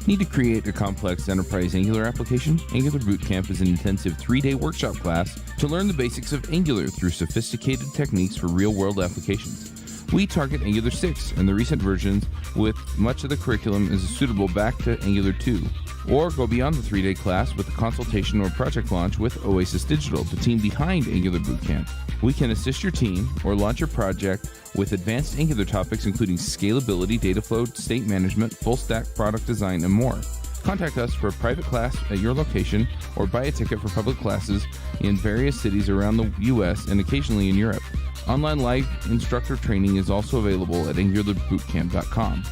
Need to create a complex enterprise Angular application? Angular Bootcamp is an intensive 3-day workshop class to learn the basics of Angular through sophisticated techniques for real-world applications. We target Angular 6 and the recent versions, with much of the curriculum is suitable back to Angular 2. Or go beyond the 3-day class with a consultation or project launch with Oasis Digital, the team behind Angular Bootcamp. We can assist your team or launch your project with advanced Angular topics including scalability, data flow, state management, full stack product design, and more. Contact us for a private class at your location or buy a ticket for public classes in various cities around the US and occasionally in Europe. Online live instructor training is also available at angularbootcamp.com.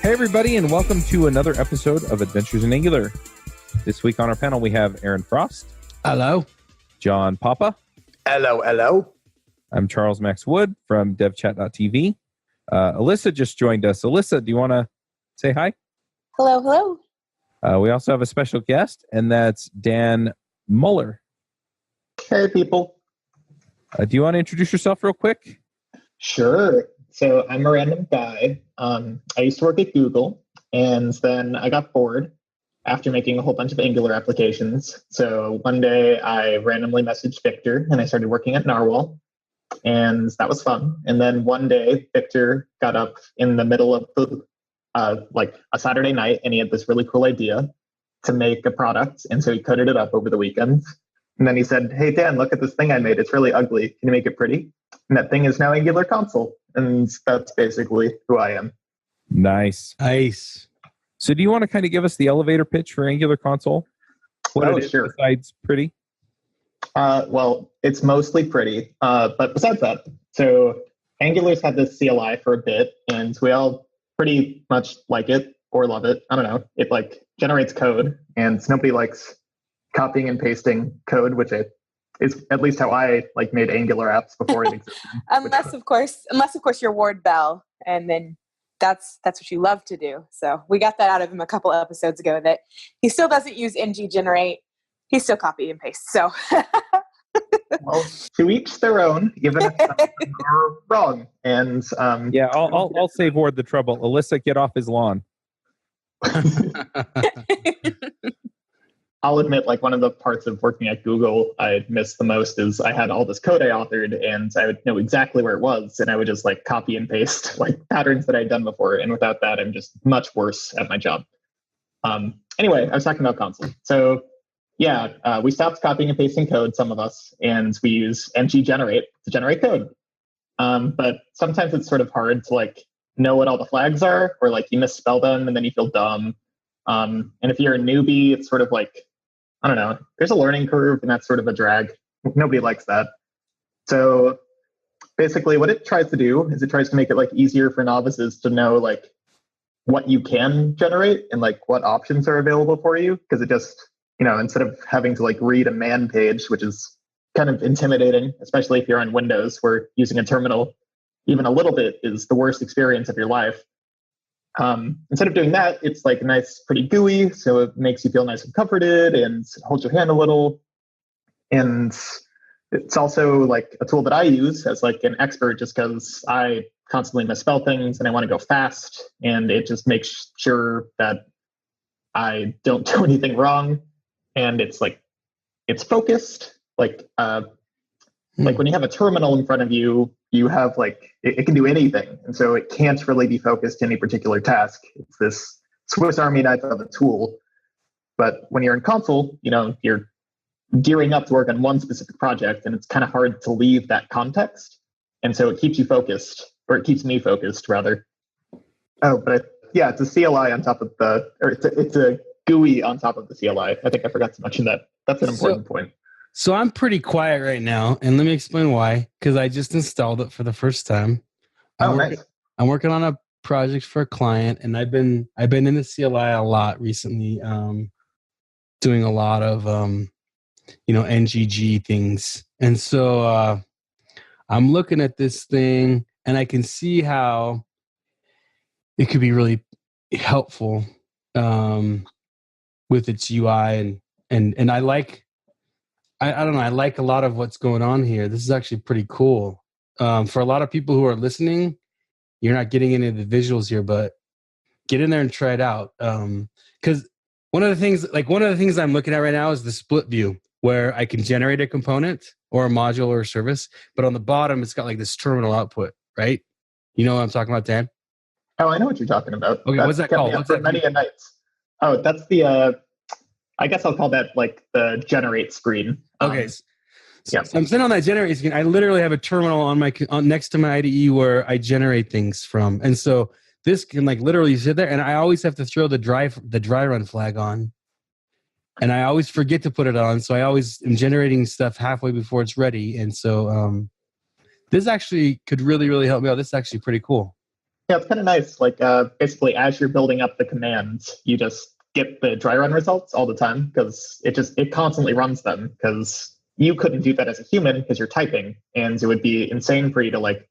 Hey everybody, and welcome to another episode of Adventures in Angular. This week on our panel we have Aaron Frost. Hello. John Papa. Hello, hello. I'm Charles Max Wood from devchat.tv. Alyssa just joined us. Alyssa, do you want to say hi? Hello, hello. We also have a special guest, and that's Dan Muller. Hey, people. Do you want to introduce yourself real quick? Sure. So I'm a random guy. I used to work at Google, and then I got bored after making a whole bunch of Angular applications. So one day I randomly messaged Victor, and I started working at NRWL, and that was fun. And then one day Victor got up in the middle of the like a Saturday night, and he had this really cool idea to make a product, and so he coded it up over the weekend. And then he said, "Hey Dan, look at this thing I made. It's really ugly. Can you make it pretty?" And that thing is now Angular Console, and that's basically who I am. Nice. So do you want to kind of give us the elevator pitch for Angular Console? What it is sure. Besides pretty? Well, it's mostly pretty, but besides that, so Angular's had this CLI for a bit, and we all pretty much like it or love it. I don't know. It like generates code, and nobody likes copying and pasting code, which is at least how I like made Angular apps before it existed. unless of course you're Ward Bell, and then that's what you love to do. So we got that out of him a couple of episodes ago that he still doesn't use ng generate. He still copy and paste. So well, to each their own, even if some are wrong. And Yeah, I'll save Ward the trouble. Alyssa, get off his lawn. I'll admit, like, one of the parts of working at Google I missed the most is I had all this code I authored, and I would know exactly where it was, and I would just like copy and paste like patterns that I'd done before. And without that, I'm just much worse at my job. Anyway, I was talking about console. So yeah, we stopped copying and pasting code, some of us, and we use ng generate to generate code. But sometimes it's sort of hard to like know what all the flags are, or like you misspell them and then you feel dumb. And if you're a newbie, it's sort of like, I don't know, there's a learning curve, and that's sort of a drag. Nobody likes that. So basically what it tries to do is it tries to make it like easier for novices to know like what you can generate and like what options are available for you. Because it just, instead of having to like read a man page, which is kind of intimidating, especially if you're on Windows, where using a terminal even a little bit is the worst experience of your life. Instead of doing that, it's like nice, pretty GUI, so it makes you feel nice and comforted and holds your hand a little. And it's also like a tool that I use as like an expert, just because I constantly misspell things and I want to go fast, and it just makes sure that I don't do anything wrong. And it's like, it's focused. Like when you have a terminal in front of you, you have like, it can do anything. And so it can't really be focused to any particular task. It's this Swiss Army knife of a tool. But when you're in console, you're gearing up to work on one specific project, and it's kind of hard to leave that context. And so it keeps you focused, or it keeps me focused rather. Oh, but yeah, it's a CLI on top of it's a GUI on top of the CLI. I think I forgot to mention that. That's an important point. So I'm pretty quiet right now, and let me explain why. Because I just installed it for the first time. Nice. I'm working on a project for a client, and I've been in the CLI a lot recently, doing a lot of NGG things. And so I'm looking at this thing, and I can see how it could be really helpful with its UI, and I like. I don't know. I like a lot of what's going on here. This is actually pretty cool. For a lot of people who are listening, you're not getting any of the visuals here, but get in there and try it out. Because one of the things I'm looking at right now is the split view, where I can generate a component or a module or a service, but on the bottom it's got like this terminal output, right? You know what I'm talking about, Dan? Oh, I know what you're talking about. Okay, what's that called? What's that many a night? Oh, that's the. I guess I'll call that like the generate screen. Okay. So I'm sitting on that generate screen. I literally have a terminal on next to my IDE where I generate things from, and so this can like literally sit there, and I always have to throw the dry run flag on, and I always forget to put it on. So I always am generating stuff halfway before it's ready, and so this actually could really, really help me out. This is actually pretty cool. Yeah, it's kind of nice. Like basically, as you're building up the commands, you just get the dry run results all the time because it constantly runs them, because you couldn't do that as a human because you're typing, and it would be insane for you to like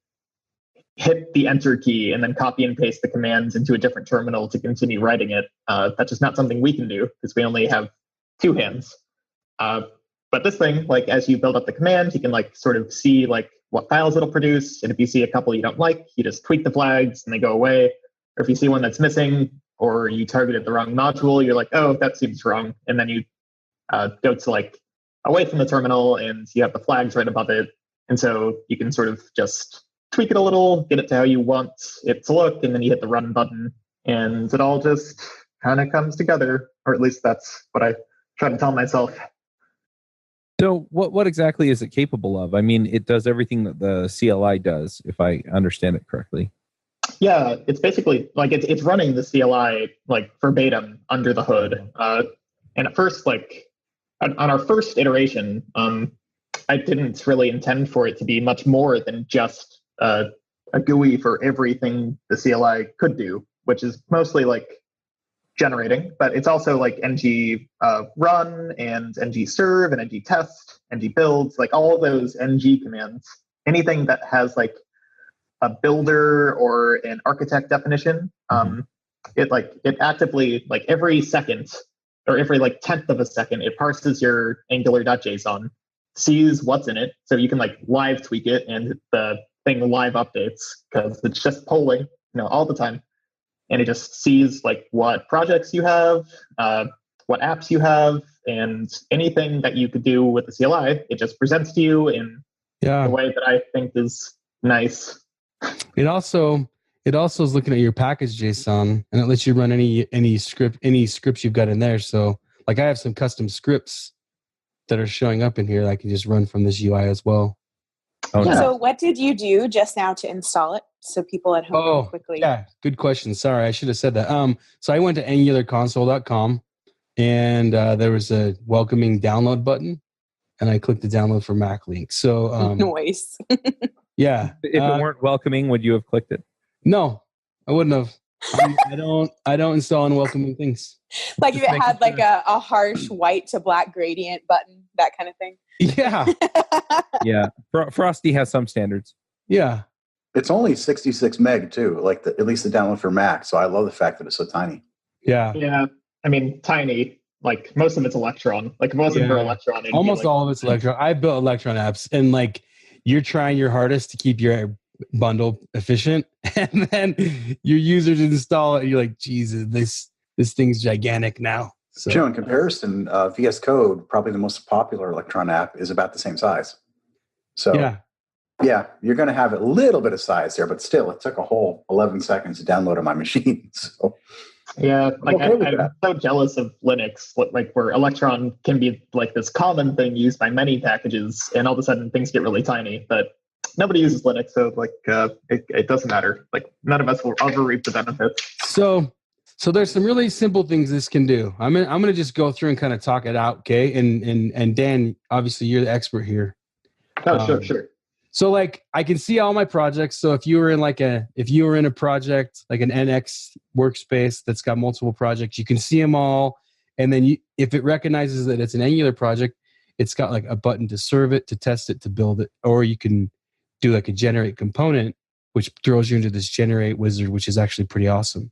hit the enter key and then copy and paste the commands into a different terminal to continue writing it. That's just not something we can do because we only have two hands. But this thing, like as you build up the command, you can like sort of see like what files it'll produce. And if you see a couple you don't like, you just tweak the flags and they go away. Or if you see one that's missing or you targeted the wrong module, you're like, oh, that seems wrong. And then you go to like away from the terminal and you have the flags right above it. And so you can sort of just tweak it a little, get it to how you want it to look, and then you hit the run button and it all just kind of comes together. Or at least that's what I try to tell myself. So what exactly is it capable of? I mean, it does everything that the CLI does, if I understand it correctly. Yeah, it's basically like it's running the CLI like verbatim under the hood. And at first, like on our first iteration, I didn't really intend for it to be much more than just a GUI for everything the CLI could do, which is mostly like generating, but it's also like ng run and ng serve and ng test, ng builds, like all of those ng commands. Anything that has like a builder or an architect definition, it actively, like every second or every like 10th of a second, it parses your angular.json, sees what's in it, so you can like live tweak it and the thing live updates because it's just polling, all the time. And it just sees like what projects you have, what apps you have, and anything that you could do with the CLI. It just presents to you in a way that I think is nice. It also is looking at your package JSON, and it lets you run any scripts you've got in there. So like I have some custom scripts that are showing up in here that I can just run from this UI as well. Oh, yeah. So what did you do just now to install it so people at home can quickly? Yeah, good question. Sorry, I should have said that. So I went to angularconsole.com and there was a welcoming download button, and I clicked the download for Mac link. So Noise. Yeah. If it weren't welcoming, would you have clicked it? No, I wouldn't have. I don't install unwelcoming things. Like if it had like a harsh white to black gradient button, that kind of thing. Yeah. Yeah. Frosty has some standards. Yeah. It's only 66 meg too, like at least the download for Mac. So I love the fact that it's so tiny. Yeah. Yeah. I mean, tiny. Like most of it's Electron. Like if it wasn't for Electron, almost all of it's Electron. I built Electron apps, and like you're trying your hardest to keep your bundle efficient, and then your users install it, and you're like, Jesus, this thing's gigantic now. So in comparison, VS Code, probably the most popular Electron app, is about the same size. So yeah, you're going to have a little bit of size there, but still, it took a whole 11 seconds to download on my machine. So yeah, like I'm so jealous of Linux, like where Electron can be like this common thing used by many packages, and all of a sudden things get really tiny. But nobody uses Linux, so like it doesn't matter. Like none of us will ever reap the benefits. So there's some really simple things this can do. I'm gonna just go through and kind of talk it out, okay? And Dan, obviously you're the expert here. Oh, sure. So like I can see all my projects. So if you were in a project like an NX workspace that's got multiple projects, you can see them all. And then if it recognizes that it's an Angular project, it's got like a button to serve it, to test it, to build it, or you can do like a generate component, which throws you into this generate wizard, which is actually pretty awesome.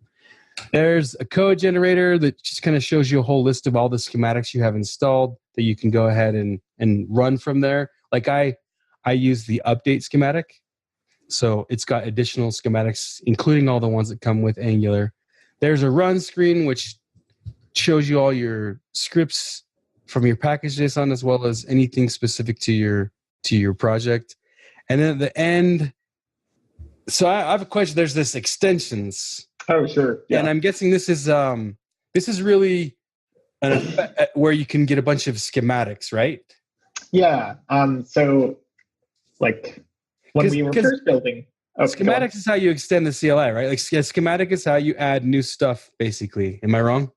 There's a code generator that just kind of shows you a whole list of all the schematics you have installed that you can go ahead and run from there. Like I use the update schematic. So it's got additional schematics, including all the ones that come with Angular. there's a run screen, which shows you all your scripts from your package.json as well as anything specific to your project. And then at the end, so I have a question. There's this extensions. Oh, sure. Yeah. And I'm guessing this is really an effect where you can get a bunch of schematics, right? Yeah. So like when we were first building, schematics is how you extend the CLI, right? Like schematic is how you add new stuff, basically. Am I wrong?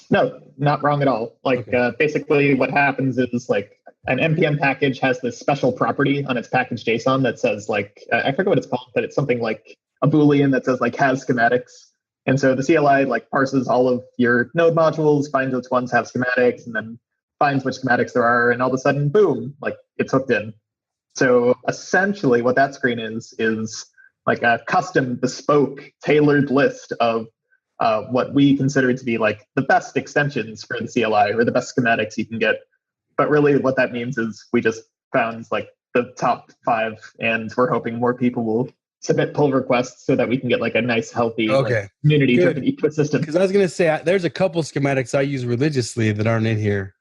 No, not wrong at all. Like basically what happens is like an NPM package has this special property on its package JSON that says like, I forget what it's called, but it's something like a Boolean that says like has schematics. And so the CLI like parses all of your node modules, finds which ones have schematics, and then finds which schematics there are. And all of a sudden, boom, like it's hooked in. So essentially what that screen is like a custom, bespoke, tailored list of what we consider to be like the best extensions for the CLI or the best schematics you can get. But really what that means is we just found like the top 5, and we're hoping more people will submit pull requests so that we can get like a nice, healthy like, community-driven ecosystem. Because I was going to say, there's a couple schematics I use religiously that aren't in here.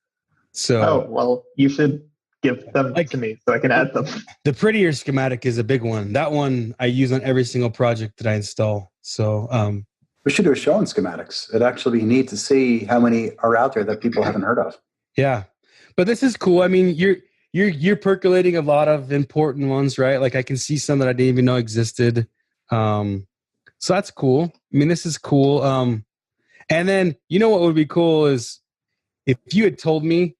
So, oh, well, you should give them to me so I can add them. The prettier schematic is a big one. That one I use on every single project that I install. So, we should do a show on schematics. It'd actually be neat to see how many are out there that people haven't heard of. Yeah, but this is cool. I mean, you're percolating a lot of important ones, right? Like I can see some that I didn't even know existed. So that's cool. I mean, this is cool. And then you know what would be cool is if you had told me,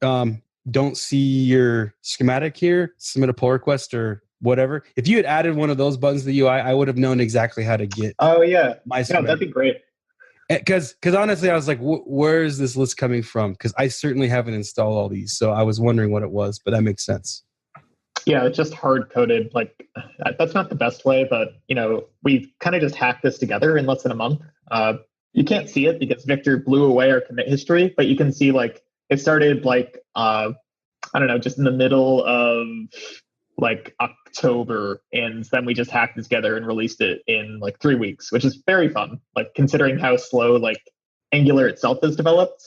don't see your schematic here, submit a pull request or whatever. If you had added one of those buttons to the UI, I would have known exactly how to get. Oh yeah, my schematic. That'd be great. Because honestly, I was like, where is this list coming from? Because I certainly haven't installed all these, so I was wondering what it was. But that makes sense. Yeah, it's just hard coded. Like that's not the best way, but we've kind of just hacked this together in less than a month. You can't see it because Victor blew away our commit history, but you can see like it started like I don't know, just in the middle of like October, and then we just hacked it together and released it in like 3 weeks, which is very fun. Like considering how slow like Angular itself is developed,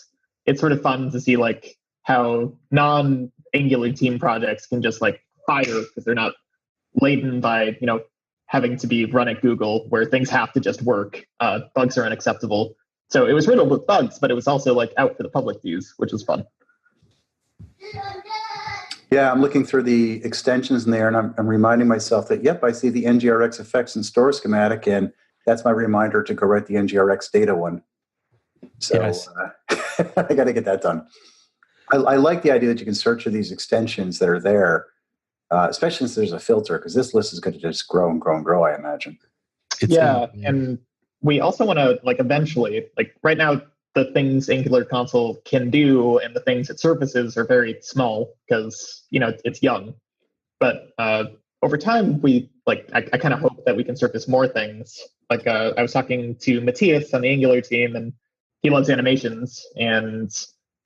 it's sort of fun to see like how non-Angular team projects can just like fire because they're not laden by having to be run at Google where things have to just work. Bugs are unacceptable. So it was riddled with bugs, but it was also like out for the public to use, which was fun. Yeah, I'm looking through the extensions in there, and I'm reminding myself that, yep, I see the NGRX effects and store schematic, and that's my reminder to go write the NGRX data one. So yes. I got to get that done. I like the idea that you can search for these extensions that are there, especially since there's a filter, because this list is going to just grow and grow and grow, I imagine. And we also want to, like, eventually, like right now, the things Angular console can do and the things it surfaces are very small because, it's young. But over time, I kind of hope that we can surface more things. Like I was talking to Matthias on the Angular team, and he loves animations. And,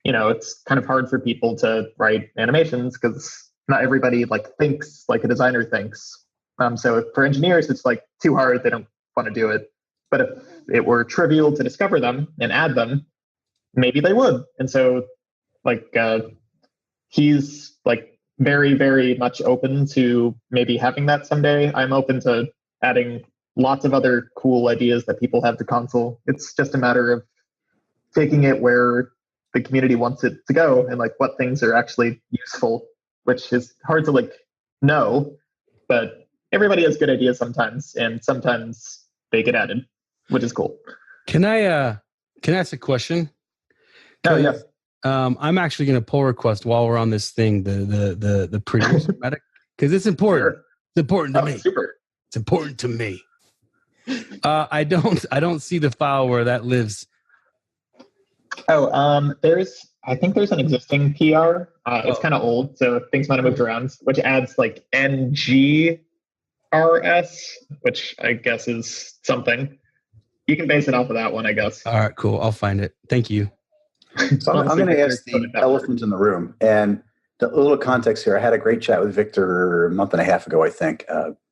it's kind of hard for people to write animations because not everybody thinks like a designer thinks. So for engineers, it's too hard. They don't want to do it. But if it were trivial to discover them and add them, maybe they would. And so, he's very, very much open to maybe having that someday. I'm open to adding lots of other cool ideas that people have to console. It's just a matter of taking it where the community wants it to go and what things are actually useful, which is hard to know, but everybody has good ideas sometimes, and sometimes they get added, which is cool. Can I ask a question? Oh, yes. I'm actually going to pull request while we're on this thing, the pretty schematic, because it's important. Sure. It's important to me. Super. It's important to me. I don't see the file where that lives. Oh, I think there's an existing PR. It's kind of old, so things might have moved around, which adds NGRS, which I guess is something. You can base it off of that one, I guess. All right, cool. I'll find it. Thank you. So I'm going to ask the elephant in the room. And the little context here, I had a great chat with Victor a month and a half ago, I think,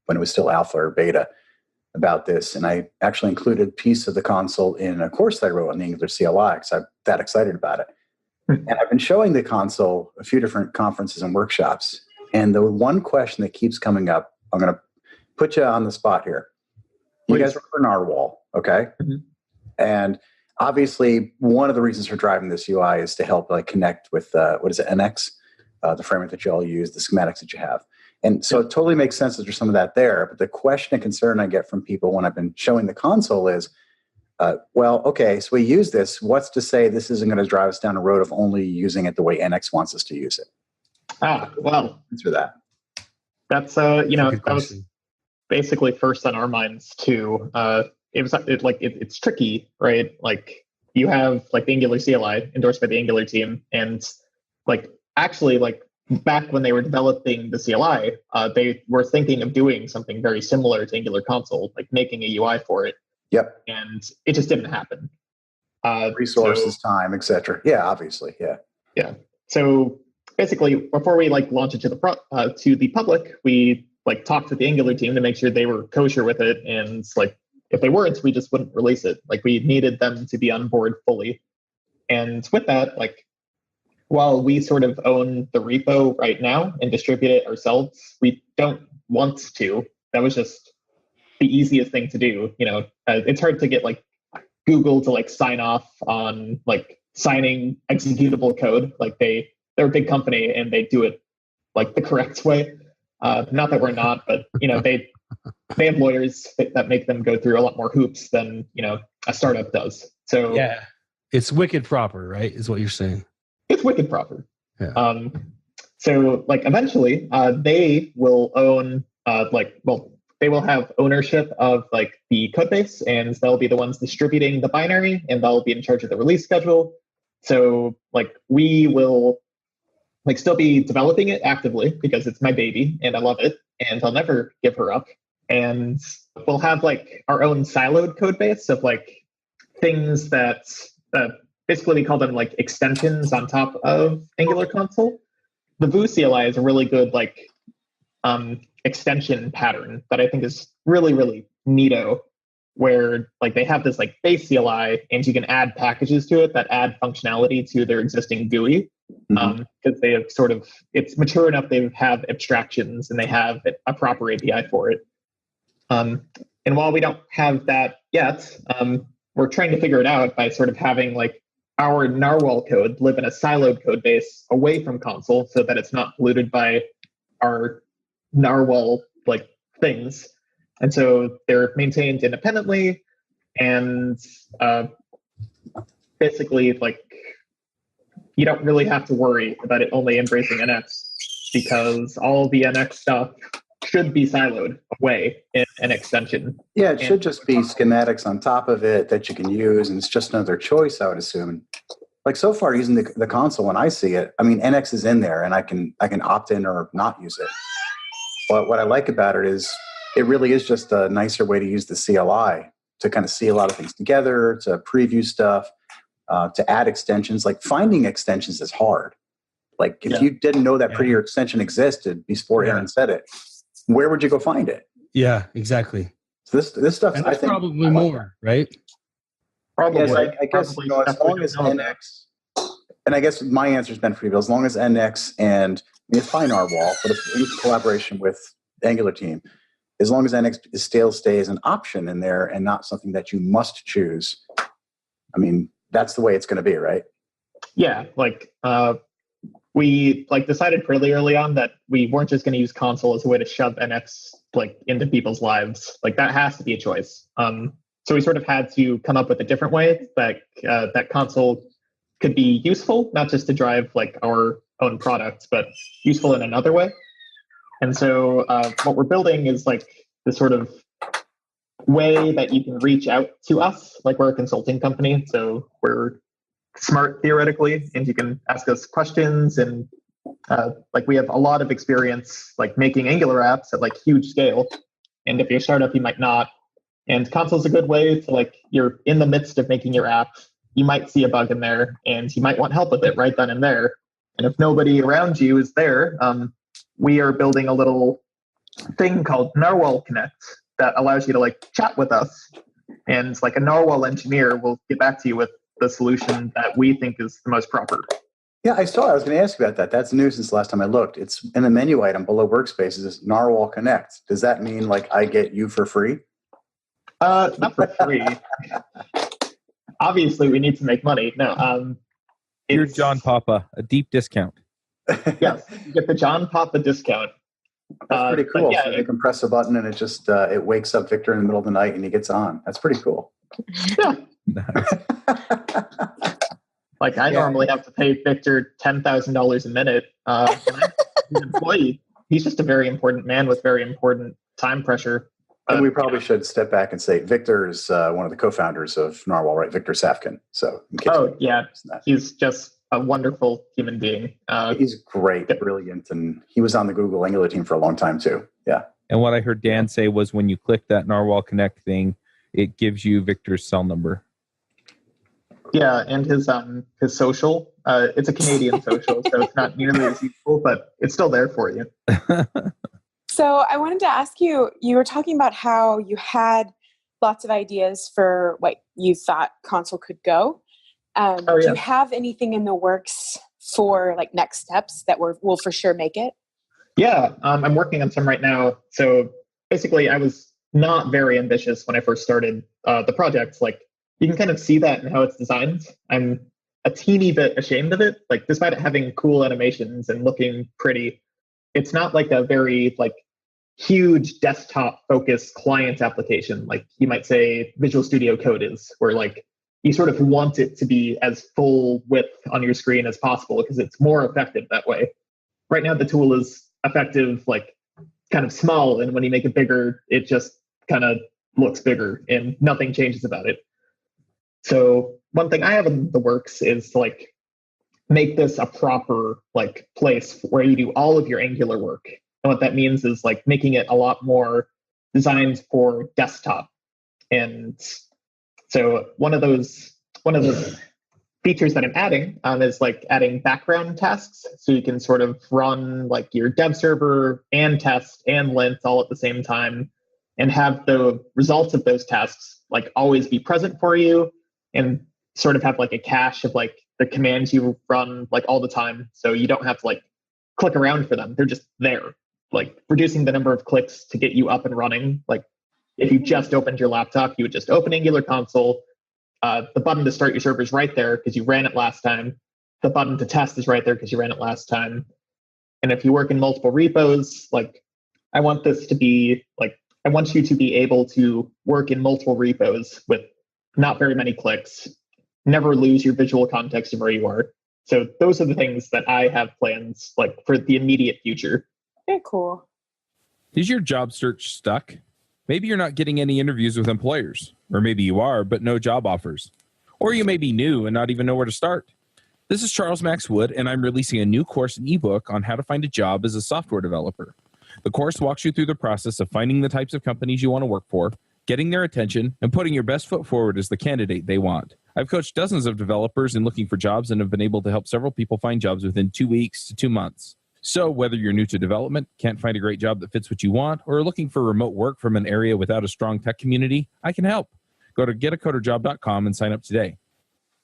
when it was still alpha or beta. about this, and I actually included a piece of the console in a course that I wrote on the Angular CLI because I'm that excited about it. And I've been showing the console a few different conferences and workshops. And the one question that keeps coming up, I'm going to put you on the spot here. You guys work for NRWL, okay? Mm-hmm. And obviously, one of the reasons for driving this UI is to help like connect with NX, the framework that you all use, the schematics that you have. And so it totally makes sense that there's some of that there. But the question and concern I get from people when I've been showing the console is, well, okay, so we use this. What's to say this isn't going to drive us down a road of only using it the way NX wants us to use it? Well, answer that. That's that was basically first on our minds too. It's tricky, right? Like you have like the Angular CLI endorsed by the Angular team, and like actually like back when they were developing the CLI, they were thinking of doing something very similar to Angular console, like making a UI for it. Yep. And it just didn't happen. Resources, time, etc. Yeah, obviously. Yeah. Yeah. So basically, before we like launch it to the public, we like talked with the Angular team to make sure they were kosher with it, and like if they weren't, we just wouldn't release it. Like we needed them to be on board fully. And with that, like while we sort of own the repo right now and distribute it ourselves, we don't want to. That was just the easiest thing to do. It's hard to get like Google to like sign off on like signing executable code. Like they're a big company and they do it like the correct way. Not that we're not, but they have lawyers that make them go through a lot more hoops than a startup does. So yeah, it's wicked proper, right? Is what you're saying. It's wicked proper. Yeah. So like eventually they will own they will have ownership of like the code base, and they'll be the ones distributing the binary, and they'll be in charge of the release schedule. So like we will like still be developing it actively because it's my baby and I love it and I'll never give her up. And we'll have like our own siloed code base of like things that basically we call them like extensions on top of Angular console. The Vue CLI is a really good like extension pattern that I think is really, really neato, where like they have this like base CLI and you can add packages to it that add functionality to their existing GUI. Because they have it's mature enough, they have abstractions and they have a proper API for it. And while we don't have that yet, we're trying to figure it out by sort of having like our NRWL code live in a siloed code base away from console so that it's not polluted by our NRWL like things. And so they're maintained independently, and basically like you don't really have to worry about it only embracing NX, because all the NX stuff should be siloed away in an extension. Yeah, it should just be schematics on top of it that you can use, and it's just another choice, I would assume. Like so far using the console, when I see it, I mean, NX is in there and I can opt in or not use it. But what I like about it is it really is just a nicer way to use the CLI to kind of see a lot of things together, to preview stuff, to add extensions. Like finding extensions is hard. Like if you didn't know that prettier extension existed before Aaron said it, where would you go find it? Yeah, exactly. So this stuff, I think, probably more, right? Probably. Yes, I guess as long as NX, and I guess my answer has been for you, as long as NX and it's fine NRWL, but in collaboration with the Angular team, as long as NX still stays an option in there and not something that you must choose, I mean, that's the way it's going to be, right? Yeah, like we like decided pretty early on that we weren't just going to use console as a way to shove NX like into people's lives. Like that has to be a choice. So we sort of had to come up with a different way that that console could be useful, not just to drive like our own products, but useful in another way. And so what we're building is like the sort of way that you can reach out to us. Like we're a consulting company, so we're smart theoretically, and you can ask us questions. And like we have a lot of experience like making Angular apps at like huge scale. And if you're a startup, you might not. And console's a good way to like, you're in the midst of making your app, you might see a bug in there and you might want help with it right then and there. And if nobody around you is there, we are building a little thing called NRWL Connect, that allows you to like chat with us. And like a NRWL engineer will get back to you with the solution that we think is the most proper. Yeah, I saw it. I was going to ask you about that. That's new since the last time I looked. It's in the menu item below Workspaces, is NRWL Connect. Does that mean like I get you for free? Not for free. Obviously, we need to make money. No, You're John Papa, a deep discount. Yes, you get the John Papa discount. That's pretty cool. Yeah, so you can press a button and it just it wakes up Victor in the middle of the night and he gets on. That's pretty cool. Yeah. Nice. Like I normally have to pay Victor $10,000 a minute. He's an employee. He's just a very important man with very important time pressure. And we probably should step back and say Victor is one of the co-founders of NRWL, right? Victor Safkin. So, he's just a wonderful human being. He's great, brilliant, and he was on the Google Angular team for a long time too. Yeah. And what I heard Dan say was when you click that NRWL Connect thing, it gives you Victor's cell number. Yeah, and his social. It's a Canadian social, so it's not nearly as useful, but it's still there for you. So I wanted to ask you, you were talking about how you had lots of ideas for what you thought console could go. Do you have anything in the works for like next steps that will for sure make it? Yeah, I'm working on some right now. So basically, I was not very ambitious when I first started the project. Like you can kind of see that in how it's designed. I'm a teeny bit ashamed of it. Like despite it having cool animations and looking pretty, it's not like a very like huge desktop focused client application. Like you might say Visual Studio Code is, where like you sort of want it to be as full width on your screen as possible because it's more effective that way. Right now, the tool is effective, like kind of small. And when you make it bigger, it just kind of looks bigger and nothing changes about it. So one thing I have in the works is to like make this a proper like place where you do all of your Angular work. And what that means is like making it a lot more designed for desktop. And so one of those features that I'm adding is like adding background tasks. So you can sort of run like your dev server and test and lint all at the same time and have the results of those tasks like always be present for you and sort of have like a cache of like the commands you run like all the time. So you don't have to like click around for them. They're just there, like reducing the number of clicks to get you up and running. Like if you just opened your laptop, you would just open Angular console. The button to start your server is right there because you ran it last time. The button to test is right there because you ran it last time. And if you work in multiple repos, like I want this to be like, I want you to be able to work in multiple repos with not very many clicks, never lose your visual context of where you are. So those are the things that I have plans like for the immediate future. Very cool. Is your job search stuck? Maybe you're not getting any interviews with employers, or maybe you are, but no job offers. Or you may be new and not even know where to start. This is Charles Max Wood, and I'm releasing a new course and ebook on how to find a job as a software developer. The course walks you through the process of finding the types of companies you want to work for, getting their attention, and putting your best foot forward as the candidate they want. I've coached dozens of developers in looking for jobs and have been able to help several people find jobs within 2 weeks to 2 months. So whether you're new to development, can't find a great job that fits what you want, or are looking for remote work from an area without a strong tech community, I can help. Go to getacoderjob.com and sign up today.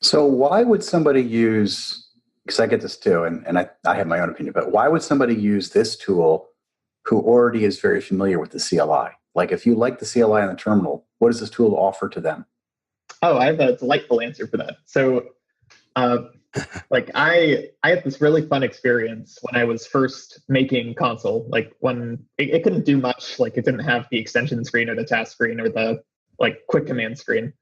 So why would somebody use, because I get this too, and I have my own opinion, but why would somebody use this tool who already is very familiar with the CLI? Like if you like the CLI on the terminal, what does this tool offer to them? Oh, I have a delightful answer for that. So like I had this really fun experience when I was first making console, like when it couldn't do much, like it didn't have the extension screen or the task screen or the like quick command screen.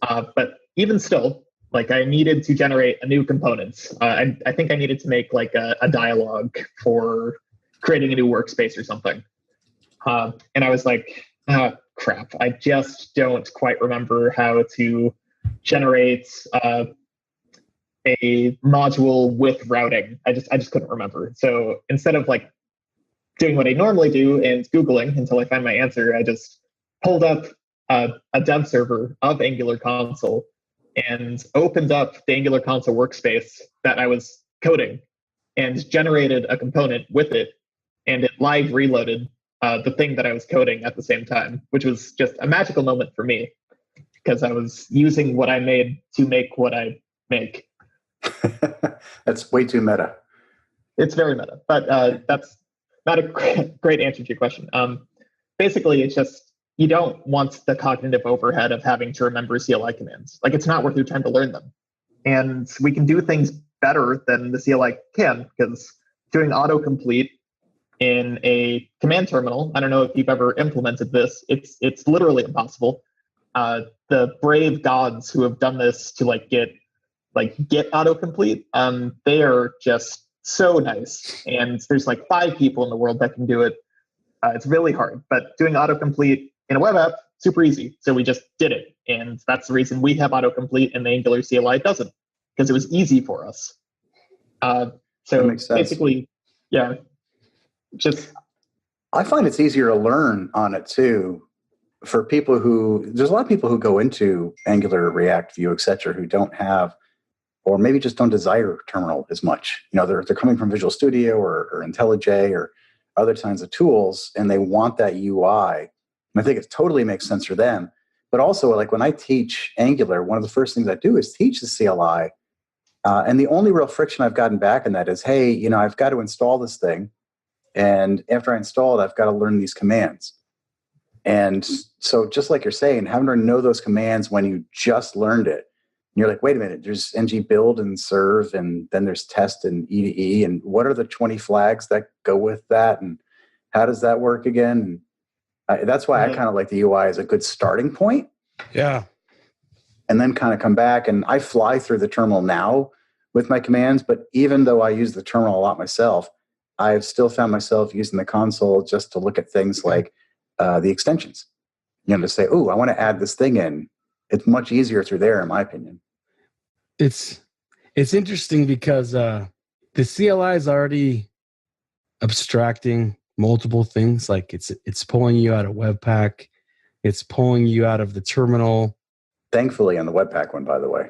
But even still, like I needed to generate a new component. I think I needed to make like a dialogue for creating a new workspace or something. And I was like, crap, I just don't quite remember how to generate a module with routing. I just couldn't remember. So instead of like doing what I normally do and Googling until I find my answer, I just pulled up a dev server of Angular console and opened up the Angular console workspace that I was coding and generated a component with it. And it live reloaded the thing that I was coding at the same time, which was just a magical moment for me because I was using what I made to make what I make. That's way too meta. It's very meta, but that's not a great answer to your question. Basically, it's just you don't want the cognitive overhead of having to remember CLI commands. Like, it's not worth your time to learn them. And we can do things better than the CLI can, because doing autocomplete in a command terminal, I don't know if you've ever implemented this, it's literally impossible. The brave gods who have done this to get autocomplete, they are just so nice. And there's 5 people in the world that can do it. It's really hard, but doing autocomplete in a web app, super easy. So we just did it. And that's the reason we have autocomplete and the Angular CLI doesn't, because it was easy for us. So basically, yeah, just. I find it's easier to learn on it too. For people there's a lot of people who go into Angular, React, Vue, etc., who don't have, or maybe just don't desire terminal as much. They're coming from Visual Studio or IntelliJ or other kinds of tools, and they want that UI. And I think it totally makes sense for them. But also, when I teach Angular, one of the first things I do is teach the CLI. And the only real friction I've gotten back in that is, hey, I've got to install this thing. And after I install it, I've got to learn these commands. And so just like you're saying, having to know those commands when you just learned it, and you're like, wait a minute, there's ng build and serve, and then there's test and E2E, and what are the 20 flags that go with that, and how does that work again? And that's why I kind of like the UI as a good starting point. Yeah. And then kind of come back, and I fly through the terminal now with my commands, but even though I use the terminal a lot myself, I've still found myself using the console just to look at things like the extensions. To say, oh, I want to add this thing in. It's much easier through there, in my opinion. It's interesting because the CLI is already abstracting multiple things. Like it's pulling you out of Webpack, it's pulling you out of the terminal. Thankfully, on the Webpack one, by the way.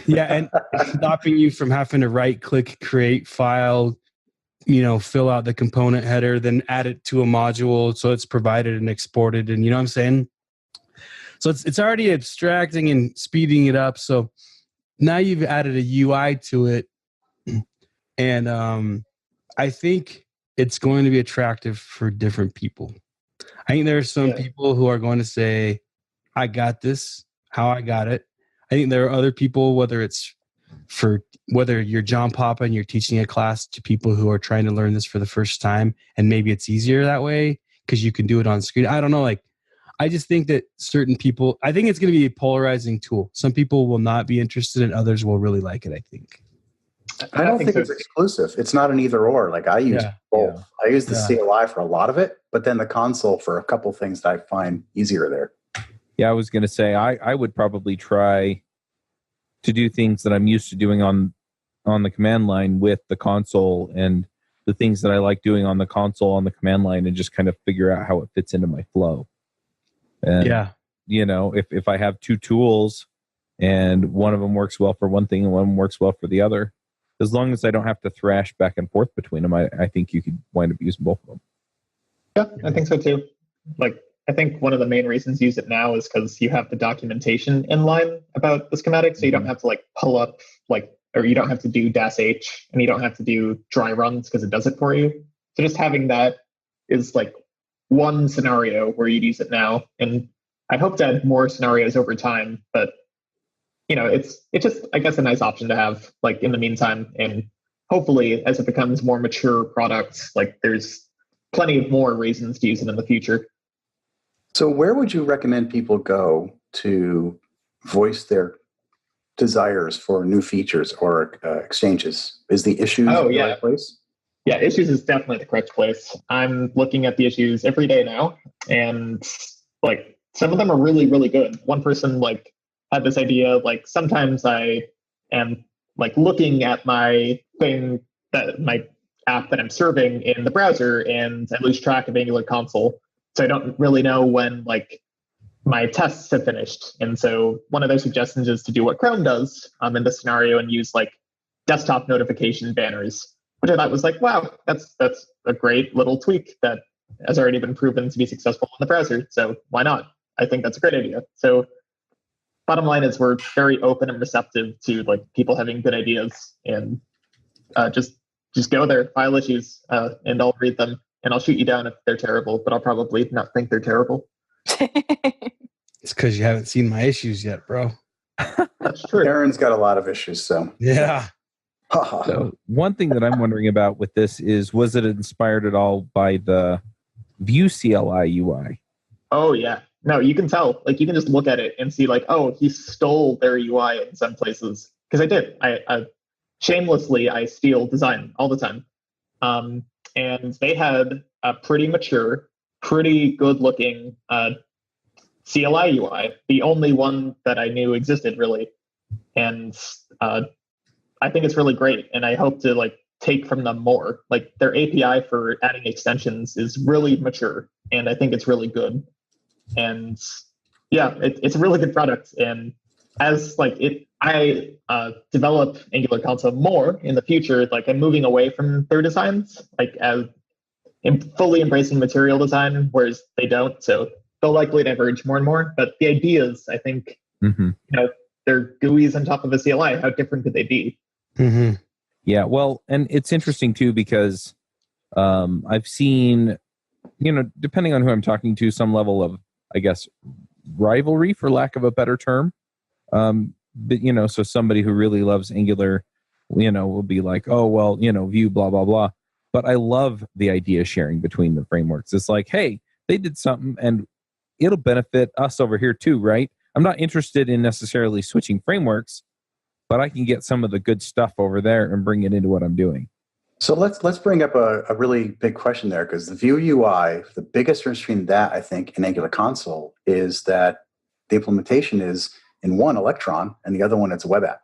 Yeah, and it's stopping you from having to right-click, create file, fill out the component header, then add it to a module so it's provided and exported. And you know what I'm saying? So it's already abstracting and speeding it up. So now you've added a UI to it. And I think it's going to be attractive for different people. I think there are some people who are going to say, I got this, how I got it. I think there are other people, whether you're John Papa and you're teaching a class to people who are trying to learn this for the first time, and maybe it's easier that way because you can do it on screen. I don't know. I just think that certain people, I think it's going to be a polarizing tool. Some people will not be interested and others will really like it, I think. I don't think it's exclusive. It's not an either or. I use both. Yeah. I use the CLI for a lot of it, but then the console for a couple things that I find easier there. Yeah, I was going to say, I would probably try to do things that I'm used to doing on the command line with the console, and the things that I like doing on the console on the command line, and just kind of figure out how it fits into my flow. And, if I have 2 tools and one of them works well for one thing and one of them works well for the other, as long as I don't have to thrash back and forth between them, I think you could wind up using both of them. Yeah, I think so too. I think one of the main reasons to use it now is because you have the documentation in line about the schematics, so you don't have to pull up or you don't have to do -h, and you don't have to do dry runs because it does it for you. So just having that is one scenario where you'd use it now, and I hope to add more scenarios over time. But it's just, I guess, a nice option to have in the meantime, and hopefully as it becomes more mature products, there's plenty of more reasons to use it in the future. So where would you recommend people go to voice their desires for new features or exchanges? Is the issues the right place? Yeah, issues is definitely the correct place. I'm looking at the issues every day now, and some of them are really, really good. One person had this idea, sometimes I am looking at my thing, that my app that I'm serving in the browser, and I lose track of Angular console. So I don't really know when my tests have finished. And so one of their suggestions is to do what Chrome does in this scenario and use desktop notification banners, which I thought was wow, that's a great little tweak that has already been proven to be successful in the browser. So why not? I think that's a great idea. So bottom line is we're very open and receptive to like people having good ideas, and just go there, file issues, and I'll read them, and I'll shoot you down if they're terrible, but I'll probably not think they're terrible. It's because you haven't seen my issues yet, bro. That's true. Aaron's got a lot of issues, so Yeah. So one thing that I'm wondering about with this is, was it inspired at all by the Vue CLI UI? Oh yeah. No, you can tell. Like you can just look at it and see like, oh, he stole their UI in some places. Because I did. I shamelessly I steal design all the time. And they had a pretty mature, pretty good looking CLI UI, the only one that I knew existed really. And I think it's really great. And I hope to like take from them more. Like their API for adding extensions is really mature, and I think it's really good. And yeah, it's a really good product. And as like I develop Angular console more in the future, like I'm moving away from their designs, like as fully embracing material design, whereas they don't. So they'll likely diverge more and more. But the ideas, I think, you know, they're GUIs on top of a CLI. How different could they be? Mm-hmm. Yeah, well, and it's interesting too because I've seen, you know, depending on who I'm talking to, some level of, I guess, rivalry, for lack of a better term. But, you know, so somebody who really loves Angular, you know, will be like, oh, well, you know, Vue, blah, blah, blah. But I love the idea sharing between the frameworks. It's like, hey, they did something and it'll benefit us over here too, right? I'm not interested in necessarily switching frameworks, but I can get some of the good stuff over there and bring it into what I'm doing. So let's bring up a really big question there, because the Vue UI, the biggest difference between that, I think, and Angular console is that the implementation is in one Electron and the other one it's a web app.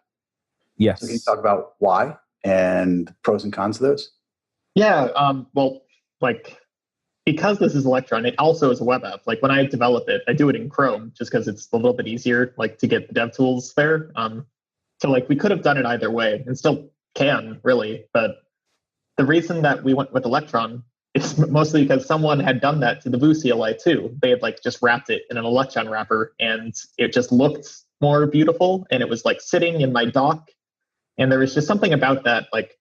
Yes. So can you talk about why and pros and cons of those? Yeah. Well, like because this is Electron, it also is a web app. Like when I develop it, I do it in Chrome just because it's a little bit easier, like to get the dev tools there. So like we could have done it either way and still can really, but the reason that we went with Electron is mostly because someone had done that to the Vue CLI too. They had like just wrapped it in an Electron wrapper and it just looked more beautiful and it was like sitting in my dock. And there was just something about that, like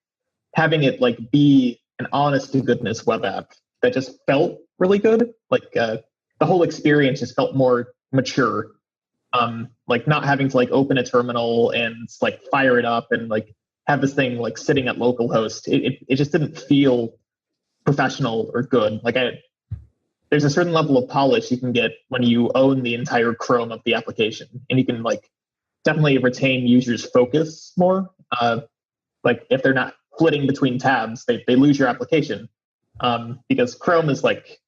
having it like be an honest to goodness web app that just felt really good. Like the whole experience just felt more mature. Like not having to like open a terminal and like fire it up and like have this thing like sitting at localhost. It just didn't feel professional or good. Like there's a certain level of polish you can get when you own the entire Chrome of the application, and you can like definitely retain users' focus more. Like if they're not flitting between tabs, they lose your application because Chrome is like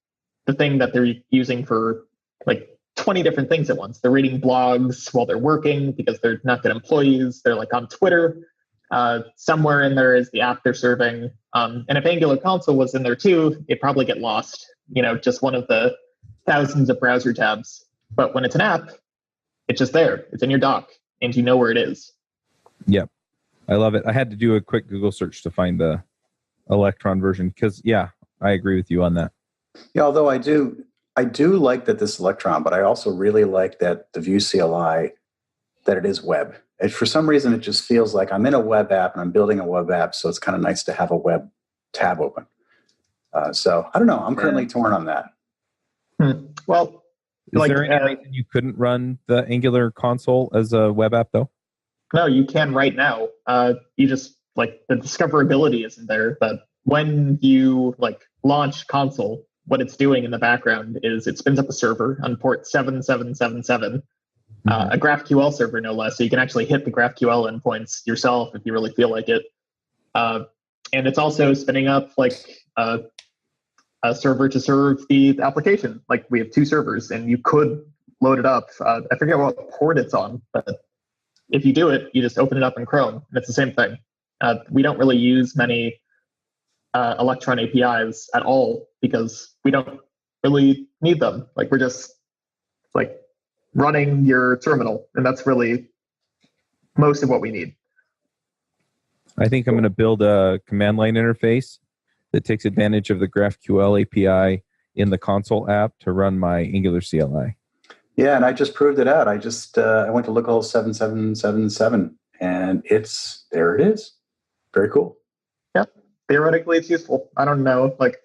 the thing that they're using for like 20 different things at once. They're reading blogs while they're working because they're not good employees. They're like on Twitter. Somewhere in there is the app they're serving. And if Angular console was in there too, it'd probably get lost, you know, just one of the thousands of browser tabs. But when it's an app, it's just there. It's in your dock and you know where it is. Yep. I love it. I had to do a quick Google search to find the Electron version because, yeah, I agree with you on that. Yeah, although I do like that this Electron, but I also really like that the Vue CLI, that it is web. And for some reason, it just feels like I'm in a web app and I'm building a web app, so it's kind of nice to have a web tab open. So I don't know. I'm currently torn on that. Well, is there any reason you couldn't run the Angular console as a web app, though? No, you can right now. You just like the discoverability isn't there. But when you like launch console, what it's doing in the background is it spins up a server on port 7777. A GraphQL server, no less. So you can actually hit the GraphQL endpoints yourself if you really feel like it. And it's also spinning up like a server to serve the application. Like we have two servers and you could load it up. I forget what port it's on, but if you do it, you just open it up in Chrome and it's the same thing. We don't really use many Electron APIs at all because we don't really need them. Like we're just like running your terminal, and that's really most of what we need. I think I'm going to build a command line interface that takes advantage of the GraphQL API in the console app to run my Angular CLI. Yeah, and I just proved it out. I went to localhost 7777, and there it is. Very cool. Yeah, theoretically it's useful. I don't know, like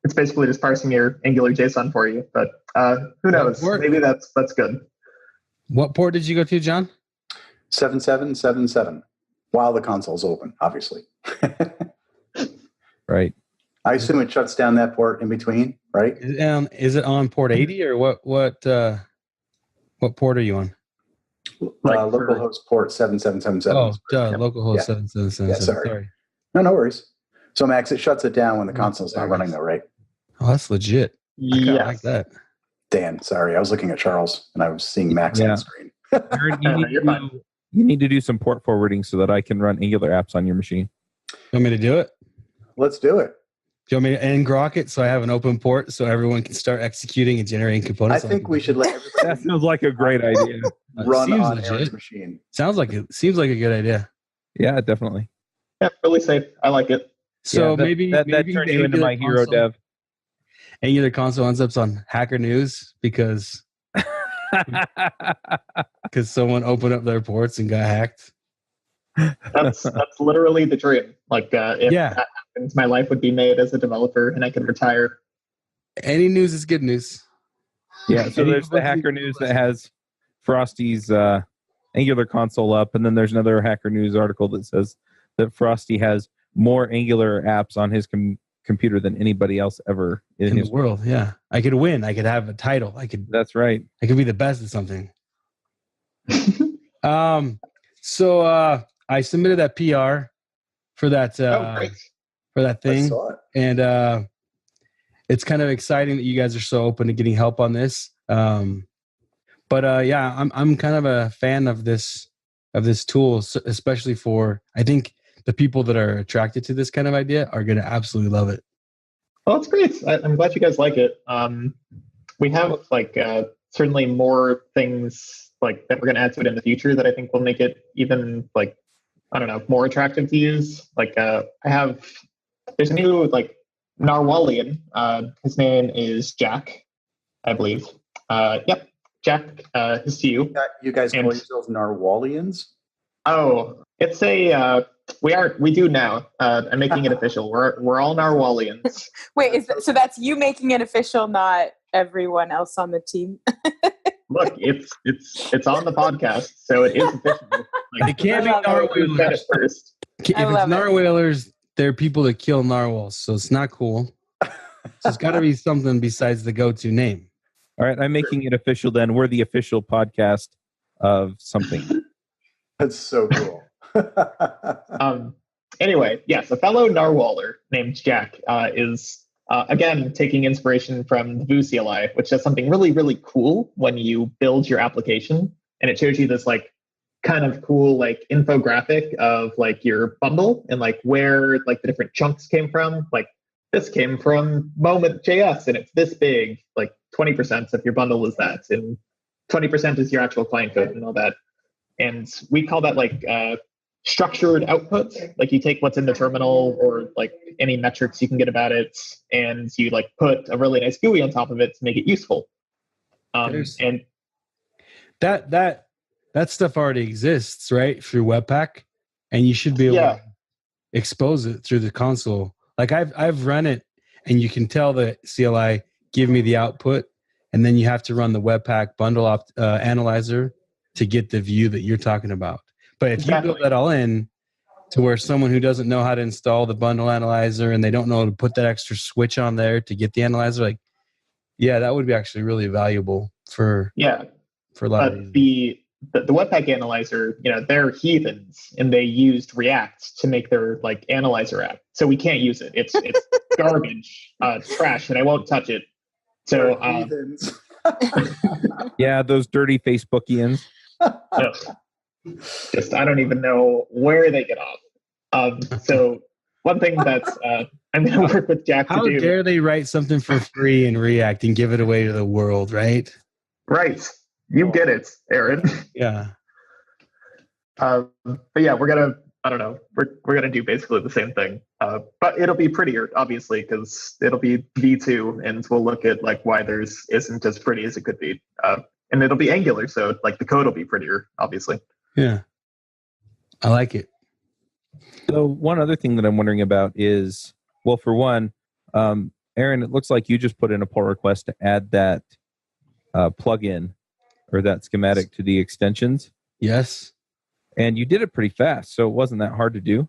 it's basically just parsing your Angular JSON for you, but who knows? Maybe that's good. What port did you go to, John? 7777. While the console's open, obviously. Right. I assume it shuts down that port in between, right? Is it on port 80 or what port are you on? Localhost port 7777. Oh, localhost 7777. Yeah, sorry. No worries. So, Max, it shuts it down when the console's not running, though, right? Oh, that's legit. Yeah, like that. Dan, sorry. I was looking at Charles, and I was seeing Max on the screen. Aaron, you need to do some port forwarding so that I can run Angular apps on your machine. You want me to do it? Let's do it. Do you want me to ngrok it so I have an open port so everyone can start executing and generating components? I think we should let everybody That sounds like a great idea. run on Aaron's machine. Seems like a good idea. Yeah, definitely. Yeah, really safe. I like it. So maybe that turned you into my hero dev. Angular console ends up on Hacker News because someone opened up their ports and got hacked. That's literally the dream. Like, if that happens, my life would be made as a developer, and I could retire. Any news is good news. Yeah. So there's the Hacker News that has Frosty's Angular console up, and then there's another Hacker News article that says that Frosty has more Angular apps on his computer than anybody else ever in the world. Yeah, I could win. I could have a title. That's right. I could be the best at something. So I submitted that PR for that for that thing, and it's kind of exciting that you guys are so open to getting help on this. But I'm kind of a fan of this tool, especially for, I think the people that are attracted to this kind of idea are going to absolutely love it. Well, that's great. I'm glad you guys like it. We have certainly more things like that we're going to add to it in the future that I think will make it even more attractive to use. There's a new NRWLian. His name is Jack, I believe. Yep, Jack. Is to you. You guys call yourselves NRWLians? Oh, it's a. We do now. I'm making it official. We're all NRWLians. Wait, so that's you making it official, not everyone else on the team? Look, it's on the podcast, so it is official. It can't be NRWLers first. If it's NRWLers, they're people that kill narwhals, so it's not cool. So it's got to be something besides the go-to name. All right, I'm making it official then. We're the official podcast of something. That's so cool. Anyway, yes, a fellow NRWLer named Jack is again taking inspiration from the Vue CLI, which does something really, really cool when you build your application, and it shows you this kind of cool infographic of your bundle and where the different chunks came from. This came from moment.js and it's this big, 20% of your bundle is that, and 20% is your actual client code and all that. And we call that structured output. You take what's in the terminal or any metrics you can get about it, and you put a really nice GUI on top of it to make it useful. And that stuff already exists, right, through Webpack, and you should be able to expose it through the console. I've run it, and you can tell the CLI give me the output, and then you have to run the Webpack bundle analyzer to get the view that you're talking about. But if you build that all in to where someone who doesn't know how to install the bundle analyzer and they don't know how to put that extra switch on there to get the analyzer, that would be actually really valuable for a lot of the Webpack analyzer, they're heathens and they used React to make their analyzer app. So we can't use it. It's garbage, trash, and I won't touch it. So heathens. Yeah, those dirty Facebookians. Just I don't even know where they get off. So one thing that's I'm going to work with Jack to do. How dare they write something for free in React and give it away to the world, right? Right. You get it, Aaron. Yeah. But yeah, we're going I don't know. We're gonna do basically the same thing, but it'll be prettier, obviously, because it'll be V2, and we'll look at like why theirs isn't as pretty as it could be, and it'll be Angular, so like the code will be prettier, obviously. Yeah, I like it. So one other thing that I'm wondering about is, well, for one, Aaron, it looks like you just put in a pull request to add that plugin or that schematic to the extensions. Yes. And you did it pretty fast, so it wasn't that hard to do.